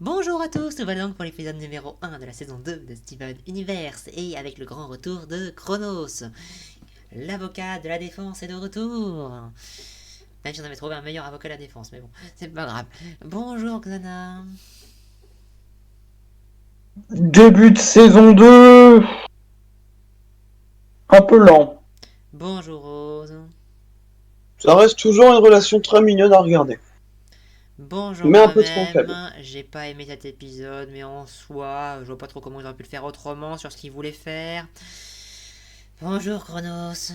Bonjour à tous, nous voilà donc pour l'épisode numéro 1 de la saison 2 de Steven Universe, et avec le grand retour de Chronos. L'avocat de la défense est de retour. Même si on avait trouvé un meilleur avocat de la défense, mais bon, c'est pas grave. Bonjour Xana. Début de saison 2, un peu lent. Bonjour Rose. Ça reste toujours une relation très mignonne à regarder, Bonjour mais un peu trop moi-même. faible. J'ai pas aimé cet épisode, mais en soi, je vois pas trop comment ils auraient pu le faire autrement sur ce qu'ils voulaient faire. Bonjour Chronos.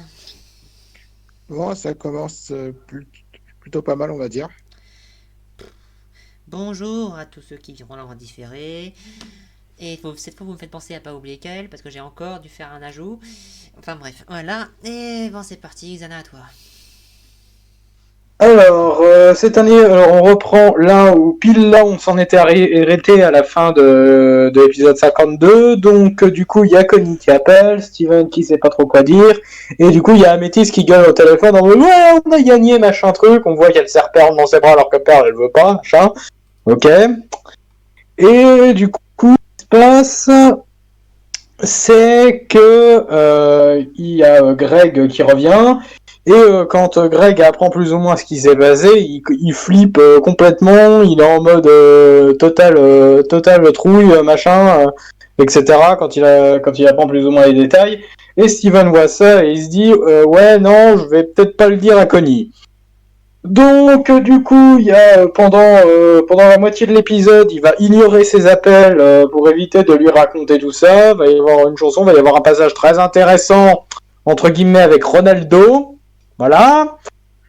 Bon, ça commence plutôt pas mal, on va dire. Bonjour à tous ceux qui viendront en différé. Et cette fois, vous me faites penser à pas oublier Kael, parce que j'ai encore dû faire un ajout. Enfin bref, voilà. Et bon, c'est parti, Xana, à toi. Alors, cette année, on reprend pile là où on s'en était arrêté à la fin de l'épisode 52. Donc, du coup, il y a Connie qui appelle, Steven qui sait pas trop quoi dire, et du coup, il y a Améthyste qui gueule au téléphone en mode ouais, on a gagné, machin truc. On voit qu'elle serre Pearl dans ses bras alors que Pearl elle veut pas, machin. Ok. Et du coup, ce qui se passe, c'est que il y a Greg qui revient et quand Greg apprend plus ou moins ce qui s'est passé, il flippe complètement, il est en mode total trouille machin etc. Quand il apprend plus ou moins les détails et Steven voit ça et il se dit ouais non je vais peut-être pas le dire à Connie. Donc du coup, il y a pendant la moitié de l'épisode, il va ignorer ses appels pour éviter de lui raconter tout ça. Va y avoir une chanson, va y avoir un passage très intéressant entre guillemets avec Ronaldo. Voilà.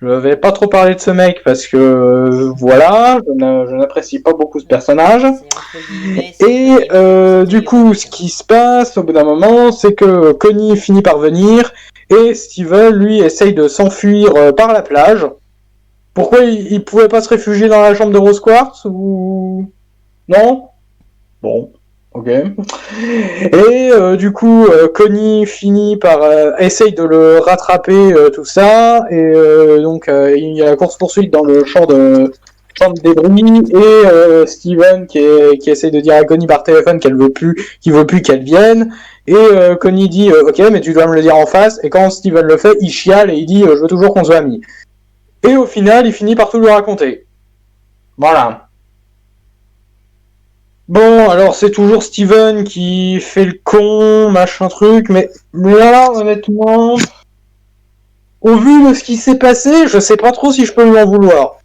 Je vais pas trop parler de ce mec parce que voilà, je n'apprécie pas beaucoup ce personnage. C'est entre guillemets. Et du coup, ce qui se passe au bout d'un moment, c'est que Connie finit par venir et Steven lui essaye de s'enfuir par la plage. Pourquoi il pouvait pas se réfugier dans la chambre de Rose Quartz ou non? Bon, ok. Et du coup, Connie finit par essaye de le rattraper tout ça et donc il y a la course poursuite dans le champ de débris et Steven qui essaye de dire à Connie par téléphone qu'il veut plus qu'elle vienne. Et Connie dit ok mais tu dois me le dire en face et quand Steven le fait il chiale et il dit je veux toujours qu'on soit amis. Et au final, il finit par tout lui raconter. Voilà. Bon, alors c'est toujours Steven qui fait le con, machin truc, mais là, honnêtement, au vu de ce qui s'est passé, je sais pas trop si je peux lui en vouloir.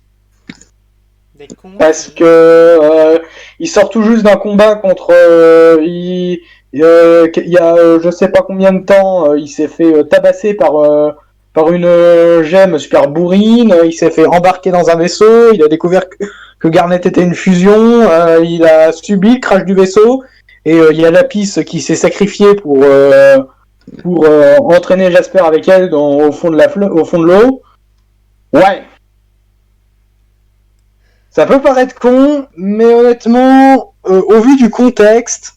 D'être con Parce aussi. que il sort tout juste d'un combat contre... il y a je sais pas combien de temps, il s'est fait tabasser par une gemme super bourrine, il s'est fait embarquer dans un vaisseau, il a découvert que Garnet était une fusion, il a subi le crash du vaisseau, et il y a Lapis qui s'est sacrifié pour entraîner Jasper avec elle au fond de l'eau. Ouais, ça peut paraître con, mais honnêtement, au vu du contexte,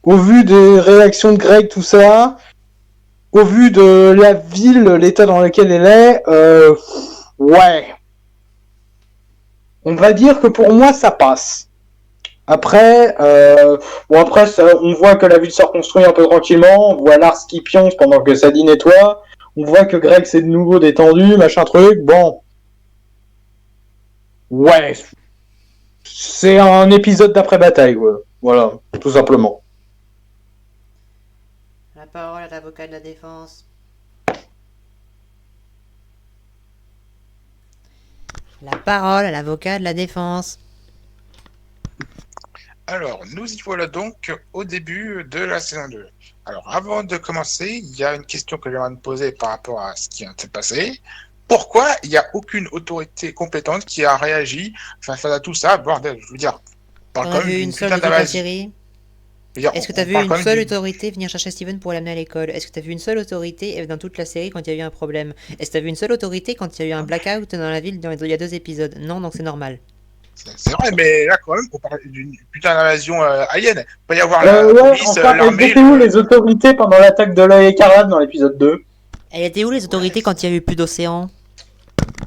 au vu des réactions de Greg, tout ça, au vu de la ville, l'état dans lequel elle est, ouais. On va dire que pour moi, ça passe. Après, on voit que la ville se reconstruit un peu tranquillement, on voit Lars qui pionce pendant que Sadie nettoie, on voit que Greg c'est de nouveau détendu, machin truc, bon. Ouais, c'est un épisode d'après-bataille, ouais. Voilà, tout simplement. La parole à l'avocat de la défense. La parole à l'avocat de la défense. Alors, nous y voilà donc au début de la saison 2. Alors, avant de commencer, il y a une question que j'aimerais me poser par rapport à ce qui vient de se passer. Pourquoi il n'y a aucune autorité compétente qui a réagi face à tout ça? Bordel, je veux dire, on parle T'en as quand même vu une d'une seule putain de toute la d'invasion. série? Je veux dire, Est-ce que t'as on vu parle une quand même seule d'une... autorité venir chercher Steven pour l'amener à l'école? Est-ce que t'as vu une seule autorité dans toute la série quand il y a eu un problème? Est-ce que t'as vu une seule autorité quand il y a eu un blackout dans la ville il y a 2 épisodes? Non, donc c'est normal. C'est vrai, mais là, quand même, on parle d'une putain d'invasion alien. Il peut y avoir la Ouais, police, enfin, elles l'armée, étaient où les autorités pendant l'attaque de l'œil écarlate dans l'épisode 2? Elle était où les Ouais, autorités quand il y a eu plus d'océan?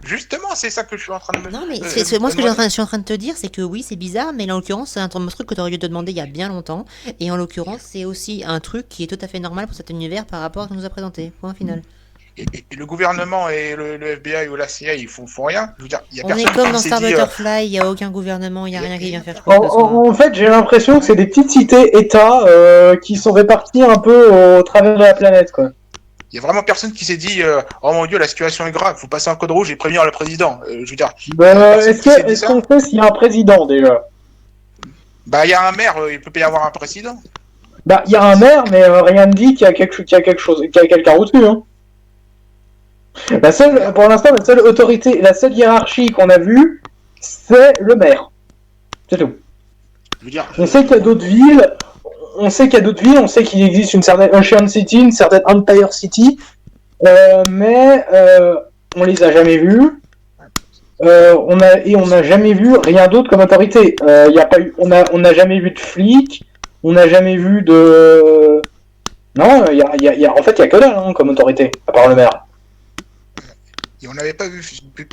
Justement, c'est ça que je suis en train de me... Non, mais euh, moi, ce que demander. je suis en train de te dire, c'est que oui, c'est bizarre, mais là, en l'occurrence, c'est un truc que tu aurais dû te demander il y a bien longtemps. Et en l'occurrence, c'est aussi un truc qui est tout à fait normal pour cet univers par rapport à ce qu'on nous a présenté. Point final. Et le gouvernement et le FBI ou la CIA, font rien. Je veux dire, il y a On est personne comme qui dans s'est Star dit... Butterfly, il n'y a aucun gouvernement, il n'y a y a- rien qui y vient a faire pas- quoi que ce soit. En fait, j'ai l'impression que c'est des petites cités-États qui sont réparties un peu au travers de la planète, quoi. Il y a vraiment personne qui s'est dit oh mon dieu, la situation est grave, faut passer un code rouge et prévenir le président. Je veux dire, il y a personne qui s'est dit Est-ce ça. qu'on sait s'il y a un président déjà? Bah, il y a un maire, il peut pas y avoir un président. Bah, il y a un maire, mais rien ne dit qu'il y a quelque chose, qu'il y a quelqu'un au-dessus, hein. Pour l'instant, la seule autorité, la seule hiérarchie qu'on a vue, c'est le maire. C'est tout. Je veux dire, On sait qu'il y a d'autres villes, on sait qu'il existe une certaine Ocean City, une certaine Empire City, mais on les a jamais vus. On n'a jamais vu rien d'autre comme autorité. On n'a jamais vu de flics, on n'a jamais vu de. Non, en fait, il y a que dalle, hein, comme autorité, à part le maire. et on n'avait pas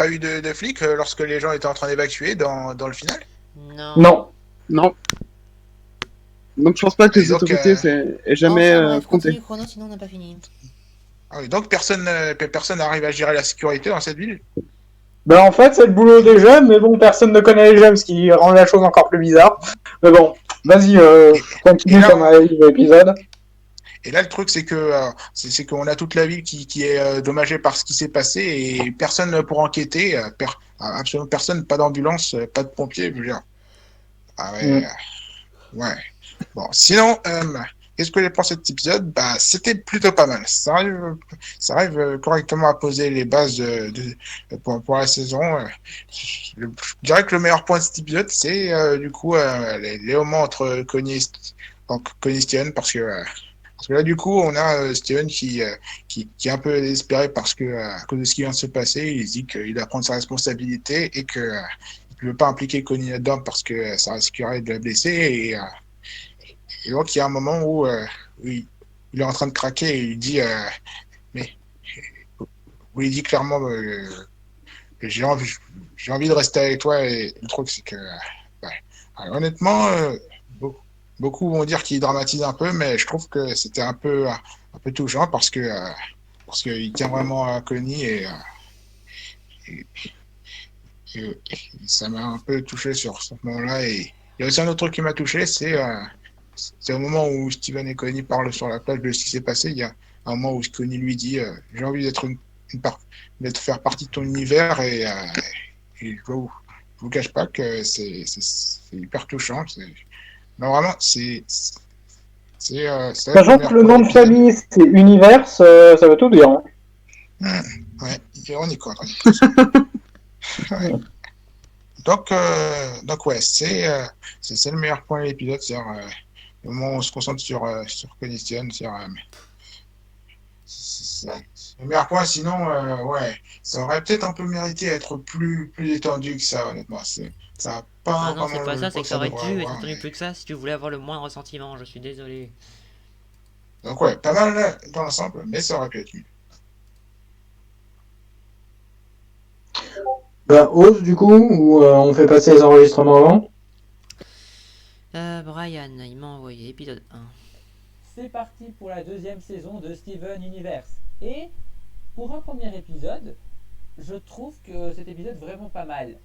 eu de flics lorsque les gens étaient en train d'évacuer dans le final. Non. Non. Non. Donc je pense pas que Et les donc, autorités aient jamais Enfin, bref, compté. continue Chrono, sinon on n'a pas fini. ah oui, donc personne n'arrive à gérer la sécurité dans cette ville. Ben en fait, c'est le boulot des jeunes, mais bon, personne ne connaît les jeunes, ce qui rend la chose encore plus bizarre. Mais bon, vas-y, continue et là, comme l'épisode. Et là, le truc, c'est qu'on a toute la ville qui est dommagée par ce qui s'est passé et personne pour enquêter, absolument personne, pas d'ambulance, pas de pompiers, je veux dire. Ah ouais, ouais. Bon, sinon, qu'est-ce que j'ai pensé de cet épisode? Bah, c'était plutôt pas mal. Ça arrive correctement à poser les bases pour la saison. Je dirais que le meilleur point de cet épisode, c'est du coup les moments entre Connie et Steven, parce que là, du coup, on a Steven qui est un peu désespéré parce que, à cause de ce qui vient de se passer, il se dit qu'il doit prendre sa responsabilité et qu'il ne veut pas impliquer Connie là-dedans parce que ça risquerait de la blesser. Et donc, il y a un moment où, il est en train de craquer et il dit, mais, où il dit clairement que j'ai envie de rester avec toi. Et le truc, c'est que, ouais. Alors, honnêtement, beaucoup vont dire qu'il dramatise un peu, mais je trouve que c'était un peu touchant parce qu'il tient vraiment à Connie et- et ça m'a un peu touché sur ce moment-là. Et il y a aussi un autre truc qui m'a touché, c'est au moment où Steven et Connie parlent sur la plage de ce qui s'est passé. Il y a un moment où Connie lui dit j'ai envie d'être faire partie de ton univers et je vous cache pas que c'est hyper touchant. Non, vraiment, ça va être le Sachant que meilleur le point nom de d'épisode. famille, c'est Universe, ça veut tout dire. Hein. Ouais, ironique, quoi. Ouais. Donc ouais, c'est le meilleur point de l'épisode, c'est le moment où on se concentre sur Condition, c'est le meilleur point. Sinon, ouais, ça aurait peut-être un peu mérité d'être plus étendu que ça, honnêtement. Ça n'a pas Ah non, c'est vraiment pas le ça, c'est poids que que ça ça aurait devrait dû être avoir. entendu plus que ça si tu voulais avoir le moindre ressentiment, je suis désolé. Donc ouais, pas mal là, dans l'ensemble, mais ça aurait pu être mieux. Ben, ose du coup, ou on fait passer les enregistrements avant? Brian, il m'a envoyé épisode 1. C'est parti pour la deuxième saison de Steven Universe. Et pour un premier épisode, je trouve que cet épisode est vraiment pas mal.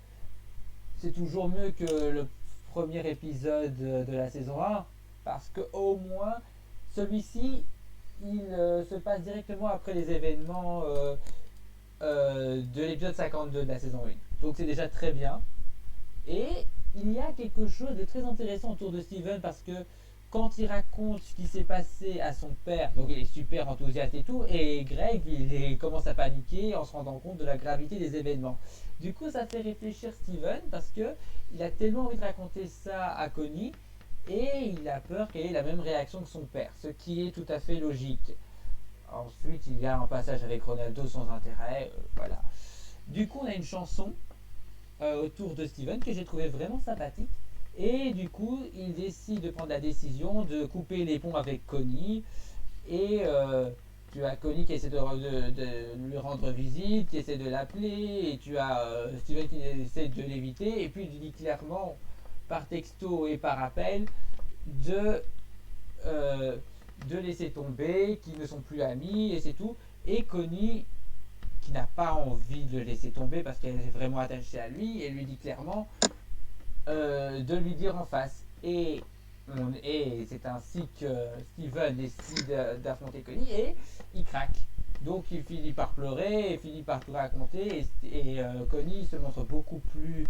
C'est toujours mieux que le premier épisode de la saison 1, parce que au moins celui-ci il se passe directement après les événements de l'épisode 52 de la saison 1. Donc c'est déjà très bien. Et il y a quelque chose de très intéressant autour de Steven, parce que quand il raconte ce qui s'est passé à son père, donc il est super enthousiaste et tout, et Greg il commence à paniquer en se rendant compte de la gravité des événements. Du coup ça fait réfléchir Steven, parce que il a tellement envie de raconter ça à Connie, et il a peur qu'elle ait la même réaction que son père, ce qui est tout à fait logique. Ensuite il y a un passage avec Ronaldo sans intérêt, voilà. Du coup on a une chanson autour de Steven que j'ai trouvé vraiment sympathique. Et du coup, il décide de prendre la décision de couper les ponts avec Connie et Tu as Connie qui essaie de lui rendre visite, qui essaie de l'appeler, et tu as Steven qui essaie de l'éviter, et puis il dit clairement, par texto et par appel, de, de laisser tomber, qu'ils ne sont plus amis, et c'est tout. Et Connie, qui n'a pas envie de le laisser tomber parce qu'elle est vraiment attachée à lui, elle lui dit clairement de lui dire en face. Et c'est ainsi que Steven décide d'affronter Connie et il craque. Donc il finit par pleurer et finit par tout raconter et Connie se montre beaucoup plus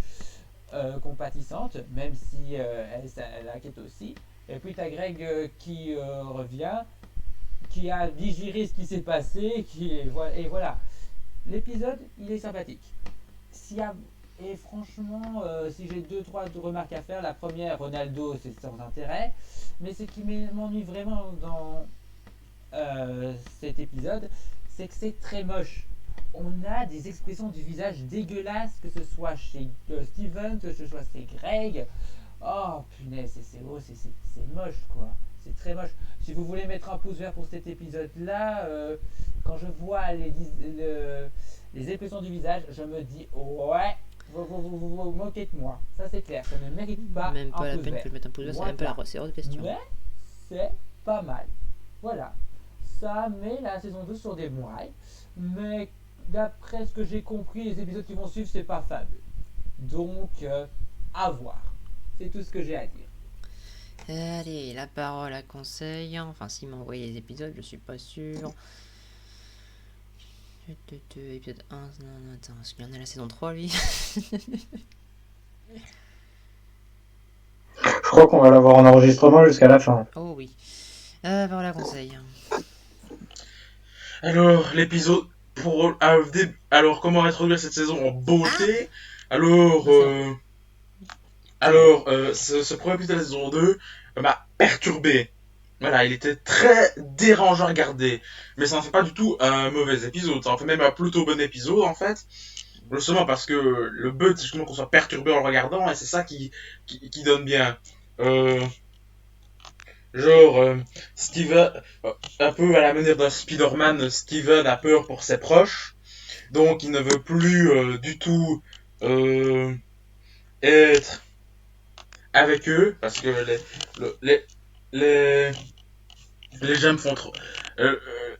compatissante, même si elle l'inquiète aussi. Et puis t'as Greg qui revient, qui a digéré ce qui s'est passé, et voilà. L'épisode, il est sympathique. Et franchement, si j'ai 2-3 remarques à faire, la première, Ronaldo, c'est sans intérêt. Mais ce qui m'ennuie vraiment dans cet épisode, c'est que c'est très moche. On a des expressions du visage dégueulasses, que ce soit chez Steven, que ce soit chez Greg. Oh punaise, c'est moche quoi. C'est très moche. Si vous voulez mettre un pouce vert pour cet épisode-là, quand je vois les expressions du visage, je me dis ouais, vous moquez de moi. Ça c'est clair, ça ne mérite pas Même un pas la pouce peine vert. que je mette un pouce vert, c'est même pas c'est hors de question. Mais c'est pas mal. Voilà. Ça met la saison 2 sur des bons rails. Mais d'après ce que j'ai compris, les épisodes qui vont suivre, c'est pas fabuleux. Donc, à voir. C'est tout ce que j'ai à dire. Allez, la parole à Conseil. Enfin, s'il m'a envoyé les épisodes, je suis pas sûr. Épisode 1, non, attends, parce qu'il y en a la saison 3, lui. Je crois qu'on va l'avoir en enregistrement jusqu'à la fin. Oh oui. Parole à Conseil. Alors, l'épisode alors comment introduire cette saison en beauté. Alors, ce premier épisode de la saison 2 m'a perturbé. Voilà, il était très dérangeant à regarder. Mais ça n'en fait pas du tout un mauvais épisode. Ça en fait même un plutôt bon épisode, en fait. Justement parce que le but, c'est justement qu'on soit perturbé en le regardant, et c'est ça qui donne bien. Steven, un peu à la manière d'un Spider-Man, Steven a peur pour ses proches. Donc il ne veut plus du tout être avec eux, parce que les gens me font trop...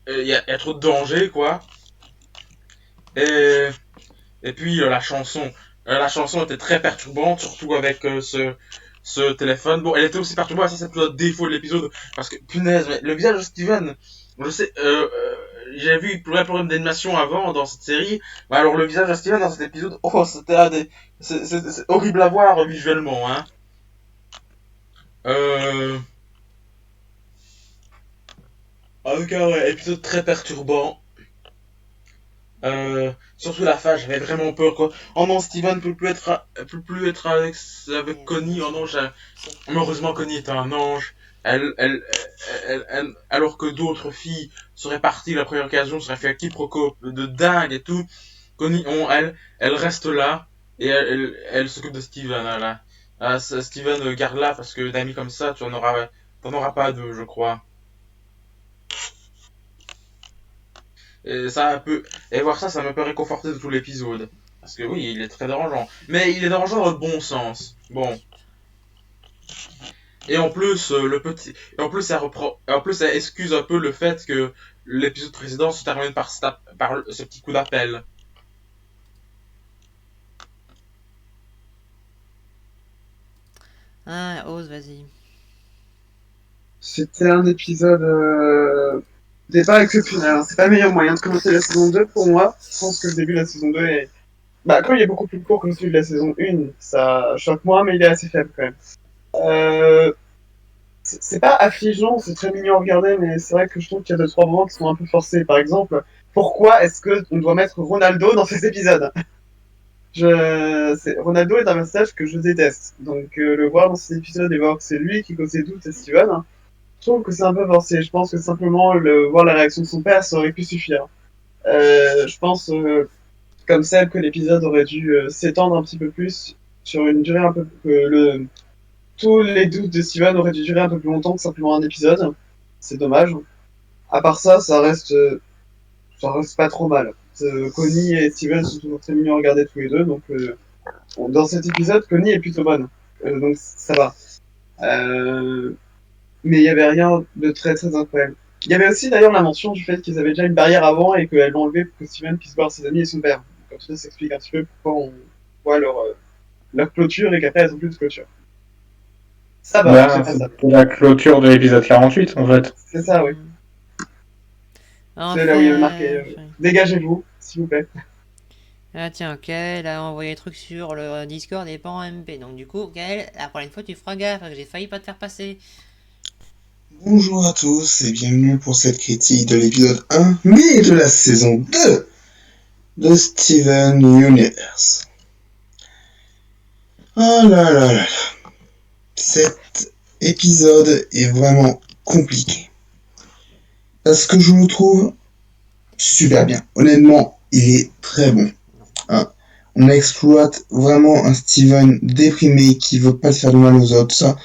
Il y a trop de danger, quoi. Et puis la chanson était très perturbante, surtout avec ce téléphone. Bon, elle était aussi perturbante, ça c'est plutôt le défaut de l'épisode, parce que punaise, mais le visage de Steven, je sais, j'ai vu plein de problèmes d'animation avant dans cette série, mais alors le visage de Steven dans cet épisode, oh, c'est horrible à voir visuellement, hein. En tout cas, ouais, épisode très perturbant. Surtout la fin, j'avais vraiment peur, quoi. Oh non, Steven peut plus être avec Connie. Oh non, heureusement Connie est un ange. Alors que d'autres filles seraient parties à la première occasion, seraient fait un quiproquo de dingue et tout. Connie, elle reste là et elle s'occupe de Steven, là. Steven, garde-la parce que d'amis comme ça, t'en auras pas deux, je crois. Et voir ça me peut réconforter de tout l'épisode. Parce que oui, il est très dérangeant. Mais il est dérangeant dans le bon sens. Bon. Et en plus, ça excuse un peu le fait que l'épisode précédent se termine par ce petit coup d'appel. Ah, Ose, vas-y. C'était un épisode débat exceptionnel. Hein. C'est pas le meilleur moyen de commencer la saison 2 pour moi. Je pense que le début de la saison 2 est... Bah, comme il est beaucoup plus court que celui de la saison 1, ça choque moins, mais il est assez faible quand même. C'est pas affligeant, c'est très mignon à regarder, mais c'est vrai que je trouve qu'il y a 2-3 moments qui sont un peu forcés. Par exemple, pourquoi est-ce qu'on doit mettre Ronaldo dans ces épisodes? Ronaldo est un personnage que je déteste. Donc le voir dans cet épisode et voir que c'est lui qui cause ses doutes, c'est Steven, hein, je trouve que c'est un peu forcé. Je pense que simplement voir la réaction de son père, ça aurait pu suffire. Je pense, comme celle, que l'épisode aurait dû s'étendre un petit peu plus sur une durée un peu... tous les doutes de Steven auraient dû durer un peu plus longtemps que simplement un épisode. C'est dommage. À part ça, ça reste pas trop mal. Connie et Steven sont toujours très mignons à regarder tous les deux, donc dans cet épisode, Connie est plutôt bonne. Donc ça va. Euh, mais il y avait rien de très très incroyable. Il y avait aussi d'ailleurs la mention du fait qu'ils avaient déjà une barrière avant et qu'elle l'ont enlevée pour que Steven puisse voir ses amis et son père. Comme ça s'explique un petit peu pourquoi on voit leur clôture et qu'après elles ont plus de clôture. Ça va, Ben, c'est pas ça. c'était la clôture de l'épisode 48, en fait. C'est ça, oui. C'est là où il y avait marqué dégagez-vous, s'il vous plaît. Ah tiens, Kael a envoyé des trucs sur le Discord et pas en MP. Donc du coup, Kael, la prochaine fois tu feras gaffe, que j'ai failli pas te faire passer. Bonjour à tous et bienvenue pour cette critique de l'épisode 1, mais de la saison 2 de Steven Universe. Oh là là là là. Cet épisode est vraiment compliqué. Parce que je le trouve super bien. Honnêtement, il est très bon. Hein. On exploite vraiment un Steven déprimé qui veut pas faire de mal aux autres. Ça,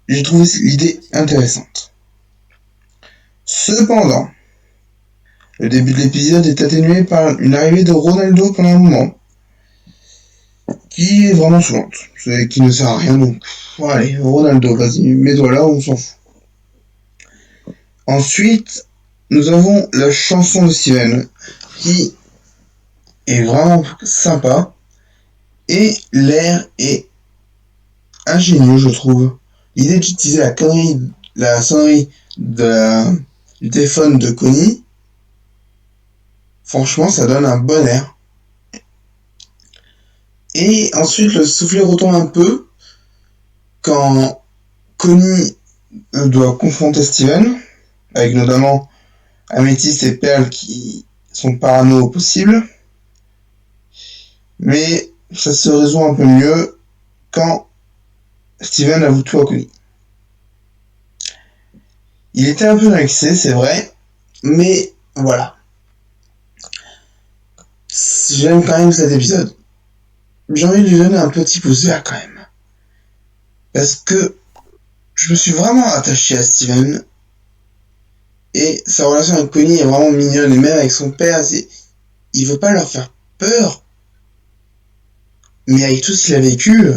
j'ai trouvé l'idée intéressante. Cependant, le début de l'épisode est atténué par une arrivée de Ronaldo pendant un moment, qui est vraiment saoulante, qui ne sert à rien, donc allez, Ronaldo, vas-y, mets-toi là, on s'en fout. Ensuite, nous avons la chanson de Steven, qui est vraiment sympa, et l'air est ingénieux, je trouve. L'idée d'utiliser la sonnerie du téléphone de Connie, franchement, ça donne un bon air. Et ensuite, le soufflet retombe un peu quand Connie doit confronter Steven, avec notamment Améthyste et Pearl qui sont parano au possible. Mais ça se résout un peu mieux quand Steven avoue tout à Connie. Il était un peu dans l'excès, c'est vrai, mais voilà. J'aime quand même cet épisode. J'ai envie de lui donner un petit pouce vert quand même. Parce que je me suis vraiment attaché à Steven. Et sa relation avec Connie est vraiment mignonne. Et même avec son père, il veut pas leur faire peur. Mais avec tout ce qu'il a vécu,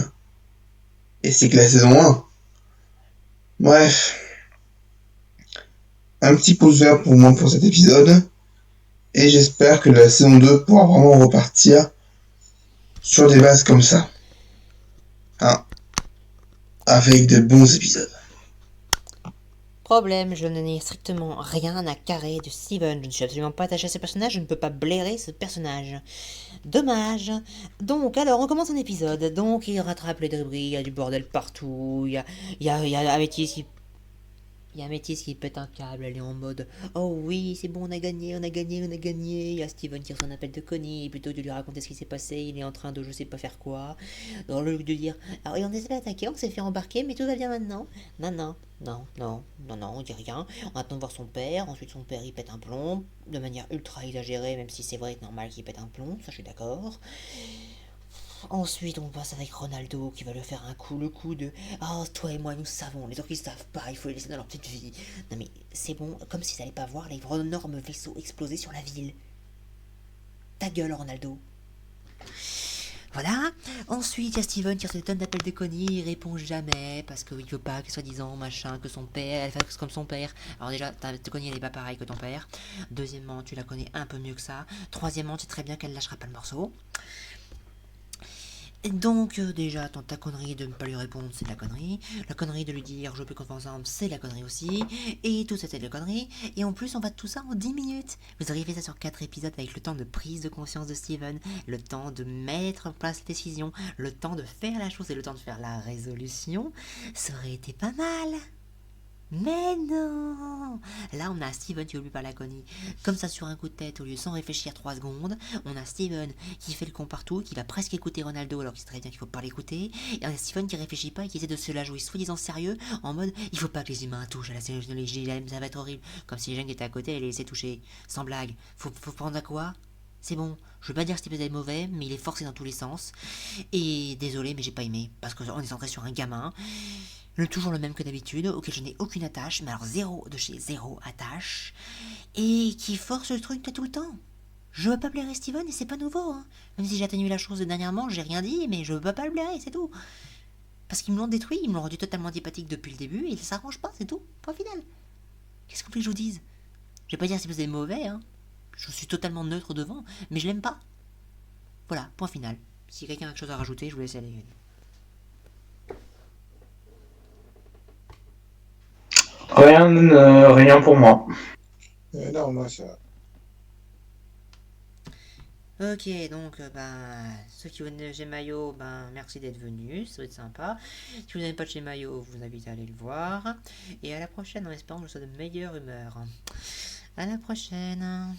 et c'est que la saison 1. Bref. Un petit pouce vert pour moi pour cet épisode. Et j'espère que la saison 2 pourra vraiment repartir sur des bases comme ça. Hein. Avec de bons épisodes. Problème, je n'ai strictement rien à carrer de Steven. Je ne suis absolument pas attaché à ce personnage, je ne peux pas blairer ce personnage. Dommage. Donc, alors, on commence un épisode. Donc, il rattrape les débris, il y a du bordel partout. Il y a Améthyste qui... Il y a Améthyste qui pète un câble, elle est en mode « Oh oui, c'est bon, on a gagné, on a gagné, on a gagné !» Il y a Steven qui reçoit un appel de Connie, et plutôt que de lui raconter ce qui s'est passé, il est en train de je sais pas faire quoi. Dans le lieu de dire « Alors, on s'est fait attaquer, on s'est fait embarquer, mais tout va bien maintenant !» Non, on dit rien. On attend de voir son père, ensuite son père il pète un plomb, de manière ultra exagérée, même si c'est vrai que normal qu'il pète un plomb, ça je suis d'accord. Ensuite, on passe avec Ronaldo qui va lui faire un coup, le coup de Oh, toi et moi, nous savons, les autres ils savent pas, il faut les laisser dans leur petite vie. Non mais c'est bon, comme s'ils allaient pas voir l'énorme vaisseau exploser sur la ville. Ta gueule, Ronaldo. Voilà. Ensuite, il y a Steven qui reçoit des tonnes d'appels de Connie, il répond jamais parce qu'il veut pas que soi-disant machin, que son père, elle fasse comme son père. Alors déjà, ta Connie elle est pas pareille que ton père. Deuxièmement, tu la connais un peu mieux que ça. Troisièmement, tu sais très bien qu'elle lâchera pas le morceau. Donc déjà, ta connerie de ne pas lui répondre, c'est de la connerie. La connerie de lui dire je peux qu'on fait ensemble, c'est de la connerie aussi. Et tout ça, c'est de la connerie. Et en plus, on va tout ça en 10 minutes. Vous auriez fait ça sur 4 épisodes avec le temps de prise de conscience de Steven, le temps de mettre en place la décision, le temps de faire la chose et le temps de faire la résolution. Ça aurait été pas mal. Mais non. Là on a Steven qui oublie pas la Connie comme ça sur un coup de tête au lieu sans réfléchir 3 secondes. On a Steven qui fait le con partout, qui va presque écouter Ronaldo alors qu'il sait très bien qu'il faut pas l'écouter. Et on a Steven qui réfléchit pas et qui essaie de se la jouer soi-disant sérieux en mode il faut pas que les humains touchent à la technologie, ça va être horrible. Comme si les gens qui étaient à côté allaient les laisser toucher. Sans blague. Faut prendre à quoi? C'est bon, je veux pas dire que cet épisode est mauvais, mais il est forcé dans tous les sens. Et désolé, mais j'ai pas aimé, parce qu'on est centré sur un gamin, toujours le même que d'habitude, auquel je n'ai aucune attache, mais alors zéro de chez zéro attache, et qui force le truc tout le temps. Je veux pas blairer Steven et c'est pas nouveau, hein. Même si j'ai atténué la chose dernièrement, j'ai rien dit, mais je veux pas le blairer, c'est tout. Parce qu'ils me l'ont détruit, ils me l'ont rendu totalement antipathique depuis le début, et il s'arrange pas, c'est tout, point final. Qu'est-ce qu'on veut que je vous dise? Je vais pas dire si vous êtes mauvais, hein. Je suis totalement neutre devant, mais je l'aime pas. Voilà, point final. Si quelqu'un a quelque chose à rajouter, je vous laisse aller. Rien pour moi. Non, moi, ça. Ok, donc, ceux qui viennent de chez Maillot, merci d'être venus, ça va être sympa. Si vous n'avez pas de chez Maillot, je vous invite à aller le voir. Et à la prochaine, en espérant que je sois de meilleure humeur. À la prochaine.